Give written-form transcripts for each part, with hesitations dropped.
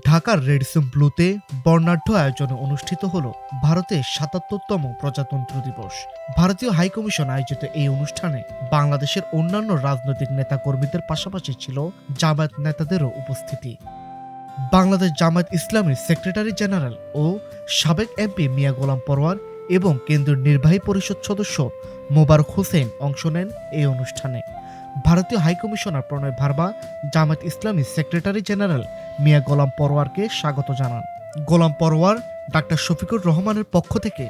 ঢাকার রেডিসন ব্লুতে বর্ণাঢ্য আয়োজনে অনুষ্ঠিত হল ভারতের ৭৭তম প্রজাতন্ত্র দিবস। ভারতীয় হাইকমিশন আয়োজিত এই অনুষ্ঠানে বাংলাদেশের অন্যান্য রাজনৈতিক নেতাকর্মীদের পাশাপাশি ছিল জামায়াত নেতাদেরও উপস্থিতি। বাংলাদেশ জামায়াত ইসলামীর সেক্রেটারি জেনারেল ও সাবেক এমপি মিয়া গোলাম পরোয়ার এবং কেন্দ্রীয় নির্বাহী পরিষদ সদস্য মোবারক হোসেন অংশ নেন এই অনুষ্ঠানে। ভারতীয় হাইকমিশনার প্রণয় ভার্মা জামায়াত ইসলামীর সেক্রেটারি জেনারেল মিয়া গোলাম পরোয়ারকে স্বাগত জানান। গোলাম পরোয়ার ডাক্তার শফিকুর রহমানের পক্ষ থেকে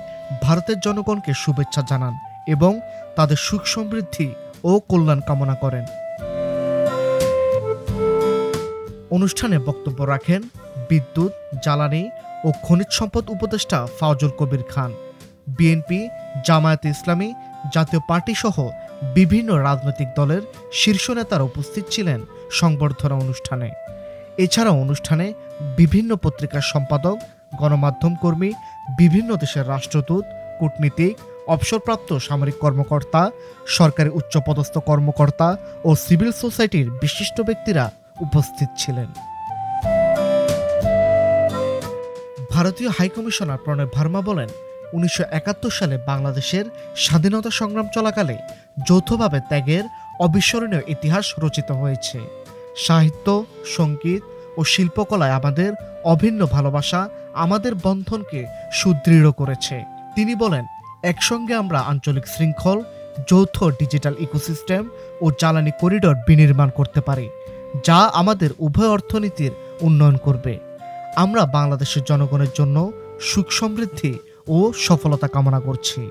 ভারতের জনগণকে শুভেচ্ছা জানান এবং তাদের সুখ সমৃদ্ধি ও কল্যাণ কামনা করেন। অনুষ্ঠানে বক্তব্য রাখেন বিদ্যুৎ, জ্বালানি ও খনিজ সম্পদ উপদেষ্টা ফাউজুল কবির খান। বিএনপি, জামায়াতে ইসলামী, জাতীয় পার্টি সহ বিভিন্ন রাজনৈতিক দলের শীর্ষ নেতারা উপস্থিত ছিলেন সংবর্ধনা অনুষ্ঠানে। এছাড়াও অনুষ্ঠানে বিভিন্ন পত্রিকার সম্পাদক, গণমাধ্যম কর্মী, বিভিন্ন দেশের রাষ্ট্রদূত, কূটনীতিক, অবসরপ্রাপ্ত সামরিক কর্মকর্তা, সরকারি উচ্চপদস্থ কর্মকর্তা ও সিভিল সোসাইটির বিশিষ্ট ব্যক্তিরা উপস্থিত ছিলেন। ভারতীয় হাইকমিশনার প্রণয় ভার্মা বলেন, ১৯৭১ সালে বাংলাদেশের স্বাধীনতা সংগ্রাম চলাকালে যৌথভাবে ত্যাগের অবিস্মরণীয় ইতিহাস রচিত হয়েছে। সাহিত্য, সঙ্গীত ও শিল্পকলায় আমাদের অভিন্ন ভালোবাসা আমাদের বন্ধনকে সুদৃঢ় করেছে। তিনি বলেন, একসঙ্গে আমরা আঞ্চলিক শৃঙ্খল, যৌথ ডিজিটাল ইকোসিস্টেম ও জ্বালানি করিডর বিনির্মাণ করতে পারি, যা আমাদের উভয় অর্থনীতির উন্নয়ন করবে। আমরা বাংলাদেশের জনগণের জন্য সুখ সমৃদ্ধি ও সফলতা কামনা করছি।